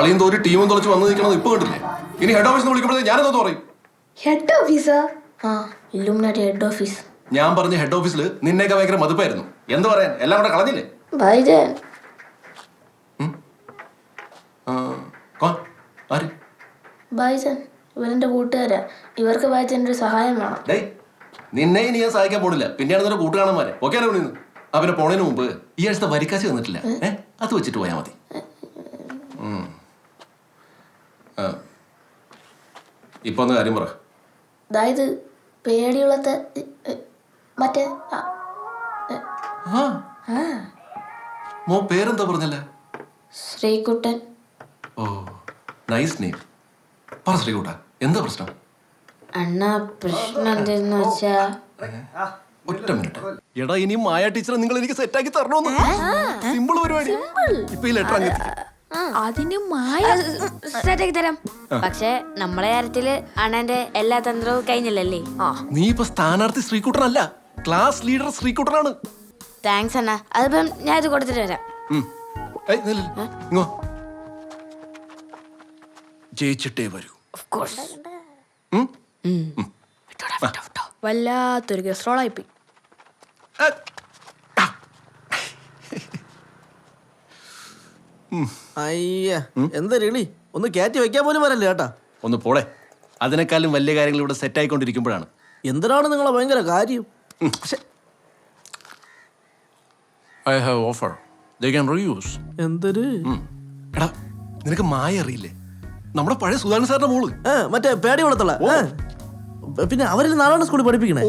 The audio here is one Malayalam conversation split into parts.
കളിയും തോറി ടീമും തുളച്ച് വന്നു നിൽക്കണത് ഇപ്പൊ കണ്ടില്ലേ? ഇനി ഹെഡ് ഓഫീസിൽ വിളിക്കുമ്പോഴേ ഞാനെന്തോ പറയും? Head officer? ആ, ഇല്ലുമിനാറ്റി ഹെഡ് ഓഫീസ്. ഞാൻ പറഞ്ഞ ഹെഡ് ഓഫീസിൽ നിന്നേക്ക് ഭയങ്കര മതിപ്പായിരുന്നു. എന്ത് പറയാൻ, എല്ലാം കൂടെ കളഞ്ഞില്ലേ? ഭായിജൻ. ആര്? ഭായിജൻ, ഇവരെന്റെ കൂട്ടുകാരാ. ഇവർക്ക് ഭായിജന്റെ ഒരു സഹായം വേണം. നിന്നെ ഇനി ഞാൻ സഹായിക്കാൻ പോണില്ല. പിന്നെയാണ് നിന്റെ കൂട്ടുകാരന്മാരെ ഓക്കെ വിളിന്ന്. അവരെ പോണതിന് മുമ്പ് ഈ ആഴ്ചത്തെ വരിക്കാശ് തന്നിട്ടില്ല. അത് വെച്ചിട്ട് പോയാൽ മതി. ഇപ്പൊ ഒന്ന് കാര്യം പറ. അതായത് പേടിയുള്ളത്തെ മറ്റേ മോ പേരെന്താ പറഞ്ഞല്ലേ? ശ്രീകുട്ടൻ. ഓ, നൈസ് നെയിം. പറ ശ്രീകുട്ട, എന്താ പ്രശ്നം? അണ്ണാ, പ്രശ്നം എന്തെന്ന് വെച്ചാ, ഒറ്റ മിനിറ്റ്. എടാ, ഇനി മായ ടീച്ചറെ നിങ്ങൾ എനിക്ക് സെറ്റാക്കി തരണോന്ന്. സിമ്പിൾ പരിപാടി. ഇപ്പൊ ഈ ലെറ്റർ അങ്ങ് അതിന് മായ സെറ്റാക്കി തരാം. പക്ഷെ നമ്മളെ കാര്യത്തില് അണ്ണന്റെ എല്ലാ തന്ത്രവും കഴിഞ്ഞില്ലല്ലേ. നീ ഇപ്പൊ സ്ഥാനാർത്ഥി ശ്രീകുട്ടനല്ല, ക്ലാസ് ലീഡർ ശ്രീകുട്ടനാണ്. താങ്ക്സ് അണ്ണ. അതിപ്പം ഞാൻ ഇത് കൊടുത്തിട്ട് വരാം. ജയിച്ചിട്ടേ വരൂ. വല്ലാത്തൊരു ഗസ്ട്രോളായിപ്പോയി. അയ്യ, എന്താ രളി, ഒന്ന് കയറ്റി വെക്കാൻ പോലും വരല്ലേ ചേട്ടാ. ഒന്ന് പോളെ. അതിനേക്കാളും വലിയ കാര്യങ്ങൾ ഇവിടെ സെറ്റ് ആയിക്കൊണ്ടിരിക്കുമ്പോഴാണ്. എന്തിനാണ് നിങ്ങളെ ഭയങ്കര കാര്യം? I have offer. They can reuse. എന്തൊരു എടാ, നിനക്ക് മായ അറിയില്ലേ? നമ്മുടെ പഴയ സുധാകരൻ സാറിന്റെ മോള്. മറ്റേ പേടി വളർത്തല. പിന്നെ അവരിൽ നാളാണ് സ്കൂളിൽ പഠിപ്പിക്കണേ.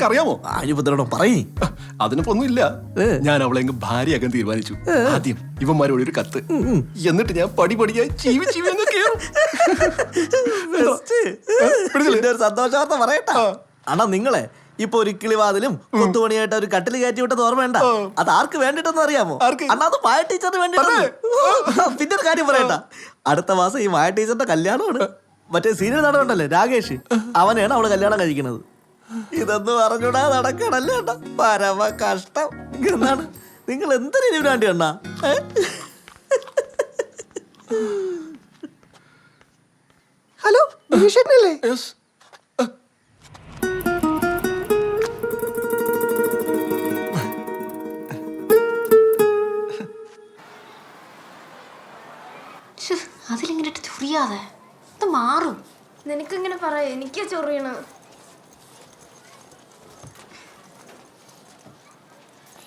അറിയാമോ? ആര്യപത്രോടോ പറയേ. അതിനിപ്പോ ഒന്നും ഇല്ല. ഞാൻ അവളെ ഭാര്യയാക്കാൻ തീരുമാനിച്ചു. ആദ്യം ഇവന്മാരോട് ഒരു കത്ത്, എന്നിട്ട് ഞാൻ പടിപടിയായി ചീവി ചീവി അങ്ങ് കേറും. സന്തോഷവാർത്ത പറയട്ടാ. അണ്ണാ, നിങ്ങളെ ഇപ്പൊ ഒരു കിളിവാതിലും കൊത്തുപണിയായിട്ട് ഒരു കട്ടിൽ കയറ്റി വിട്ടത് ഓർമ്മയുണ്ട? അത് ആർക്ക് വേണ്ടിട്ടെന്ന് അറിയാമോ? അണ്ണാ, അത് മായ ടീച്ചറിന് വേണ്ടിട്ടാണ്. പിന്നെ ഒരു കാര്യം പറയട്ടാ, അടുത്ത മാസം ഈ മായ ടീച്ചറിന്റെ കല്യാണമാണ്. മറ്റേ സീനിയർ നടനുണ്ടല്ലേ രാകേഷ്, അവനെയാണ് അവള് കല്യാണം കഴിക്കുന്നത്. ഇതൊന്നും അറിഞ്ഞൂടാ നടക്കണല്ലേ അണ്ണാ, പരമ കഷ്ടം. എന്നാണ് നിങ്ങൾ എന്തൊരു വേണ്ടി അണ്ണാ? ഹലോ, അല്ലേ? അതിലിങ്ങനെ ചൊറിയാതെ ഇത് മാറും. നിനക്കിങ്ങനെ പറയാ, എനിക്ക് ചൊറിയണ.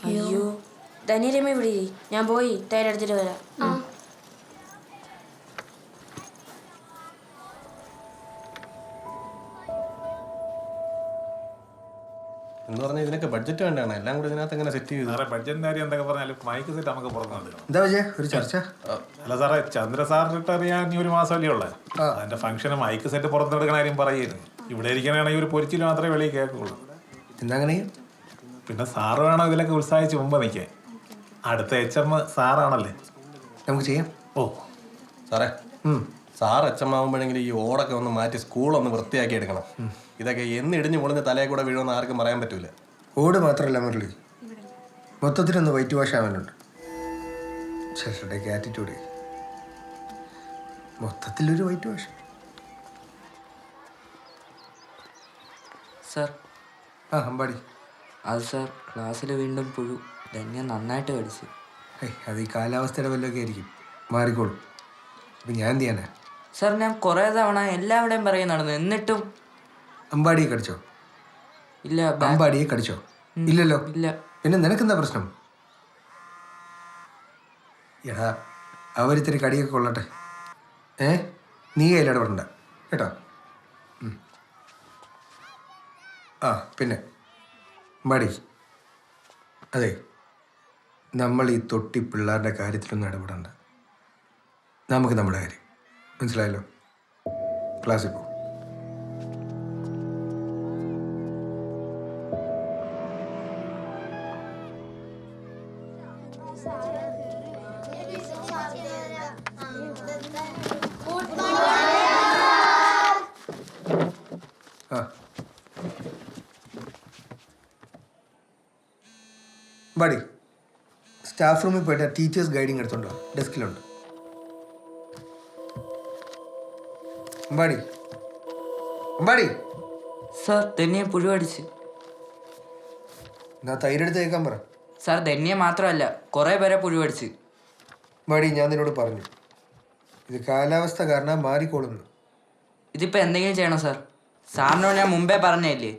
അയ്യോ, ധനിരമ്മ വിളി. ഞാൻ പോയി തൈരെടുത്തിട്ട് വരാം. എന്ന് പറഞ്ഞാൽ ഇതിനൊക്കെ ബഡ്ജറ്റ് വേണ്ടാണ്. എല്ലാം കൂടി ഇതിനകത്ത് എങ്ങനെ സെറ്റ് ചെയ്തു? ബഡ്ജറ്റിന്റെ കാര്യം എന്തൊക്കെ പറഞ്ഞാലും മൈക്ക് സെറ്റ് നമുക്ക് പുറത്തു. എന്താ ഒരു ചർച്ച? അല്ല സാറേ, ചന്ദ്ര സാറിട്ട് അറിയാൻ ഈ ഒരു മാസമല്ലേ ഉള്ളത്. അതിന്റെ ഫംഗ്ഷന് മൈക്ക് സെറ്റ് പുറത്തെടുക്കണ കാര്യം പറയുന്നു. ഇവിടെ ഇരിക്കണമെങ്കിൽ ഒരു പൊരിച്ചിൽ മാത്രമേ വെളിയിൽ കേൾക്കുള്ളൂ. എന്താ അങ്ങനെ? പിന്നെ സാറ് വേണം ഇതിലൊക്കെ ഉത്സാഹിച്ച് മുമ്പ് നിൽക്കാൻ. അടുത്ത HM സാറാണല്ലേ. നമുക്ക് ചെയ്യാം. ഓ സാറേ, സാർ HM ആവുമ്പോഴെങ്കിൽ ഈ ഓടൊക്കെ ഒന്ന് മാറ്റി സ്കൂളൊന്ന് വൃത്തിയാക്കി എടുക്കണം. ഇതൊക്കെ എന്ന് ഇടിഞ്ഞു പൊളിഞ്ഞ് തലയെ കൂടെ വീഴുമെന്ന് ആർക്കും പറയാൻ പറ്റൂല. ഓട് മാത്രമല്ല മുരളി, മൊത്തത്തിലൊന്ന് വൈറ്റ് വാഷ് ആവാനുണ്ട്. ചേട്ടൻ്റെ ആറ്റിറ്റ്യൂഡ് മൊത്തത്തിലൊരു വൈറ്റ് വാഷ്. സാർ. അമ്പാടി. അത് സാർ, ക്ലാസ്സിൽ വീണ്ടും പുഴു. ധന്യ നന്നായിട്ട് കടിച്ചു. അത് ഈ കാലാവസ്ഥയുടെ വല്ലതൊക്കെ ആയിരിക്കും, മാറിക്കോളും. അപ്പം ഞാൻ എന്ത് ചെയ്യാനാ? സാർ, ഞാൻ കുറേ തവണ എല്ലാവിടെയും പറയും നടന്നു, എന്നിട്ടും. അമ്പാടിയെ കടിച്ചോ? ഇല്ല. അമ്പാടിയെ കടിച്ചോ? ഇല്ലല്ലോ. ഇല്ല. പിന്നെ നിനക്കെന്താ പ്രശ്നം? എടാ, അവരിത്തിരി കടിയൊക്കെ കൊള്ളട്ടെ. നീ കയ്യിലിടപെടണ്ട കേട്ടോ. പിന്നെ അമ്പാടി, അതെ, നമ്മൾ ഈ തൊട്ടി പിള്ളേരുടെ കാര്യത്തിലൊന്നും ഇടപെടണ്ട. നമുക്ക് നമ്മുടെ കാര്യം മനസ്സിലായല്ലോ. ക്ലാസ്സിൽ പോ. ബഡി, സ്റ്റാഫ് റൂമിൽ പോയിട്ട് ടീച്ചേഴ്സ് ഗൈഡിങ് എടുത്തോണ്ടോ, ഡെസ്കിലുണ്ട്. അമ്പാടി അമ്പാടി സാർ ധന്യെ പുഴു അടിച്ച്. എന്നാ തൈരെടുത്ത് കേൾക്കാൻ പറ. സാർ ധന്യെ മാത്രമല്ല കുറേ പേരെ പുഴു അടിച്ച്. അമ്പാടി ഞാൻ നിന്നോട് പറഞ്ഞു ഇത് കാലാവസ്ഥ കാരണം മാറിക്കോളുന്നു. ഇതിപ്പോൾ എന്തെങ്കിലും ചെയ്യണം സാർ. സാറിനോട് ഞാൻ മുമ്പേ പറഞ്ഞല്ലേ,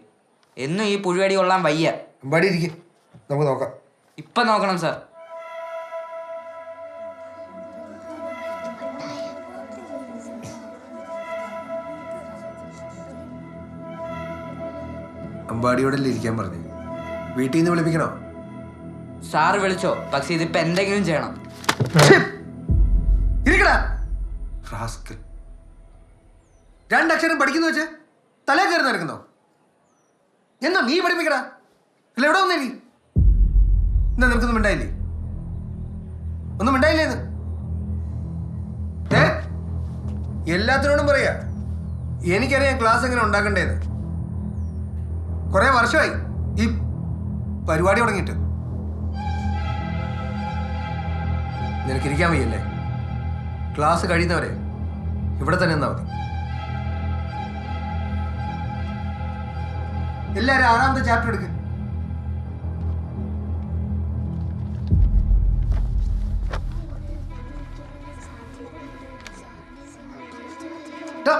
എന്നും ഈ പുഴുവടി കൊള്ളാൻ വയ്യ. അമ്പാടി ഇരിക്കെ, നമുക്ക് നോക്കാം. ഇപ്പം നോക്കണം സാർ. അമ്പാടിയോടല്ലേ ഇരിക്കാൻ പറഞ്ഞു. വീട്ടിൽ നിന്ന് വിളിപ്പിക്കണോ? സാറ് വിളിച്ചോ, പക്ഷെ ഇതിപ്പോൾ എന്തെങ്കിലും ചെയ്യണം. ഇരിക്കടാ റാസ്കൽ. രണ്ടക്ഷരം പഠിക്കുന്നു വെച്ച് തലേ കയറി നടക്കുന്നോ? എന്നാ നീ പഠിപ്പിക്കടാ. അല്ല എവിടെ വന്നേ നീ? എന്താ നിനക്കൊന്നും മിണ്ടായില്ലേ? ഒന്നും മിണ്ടായില്ലേന്ന്? എല്ലാത്തിനോടും പറയാ എനിക്കറിയാം ക്ലാസ് എങ്ങനെ ഉണ്ടാക്കണ്ടേന്ന്. കുറെ വർഷമായി ഈ പരിപാടി തുടങ്ങിയിട്ട്. നിനക്കിരിക്കാൻ വയ്യല്ലേ? ക്ലാസ് കഴിയുന്നവരെ ഇവിടെ തന്നെ നിന്നാ മതി. എല്ലാരും 6ാമത്തെ ചാപ്റ്റർ എടുക്ക്. ട്ടോ.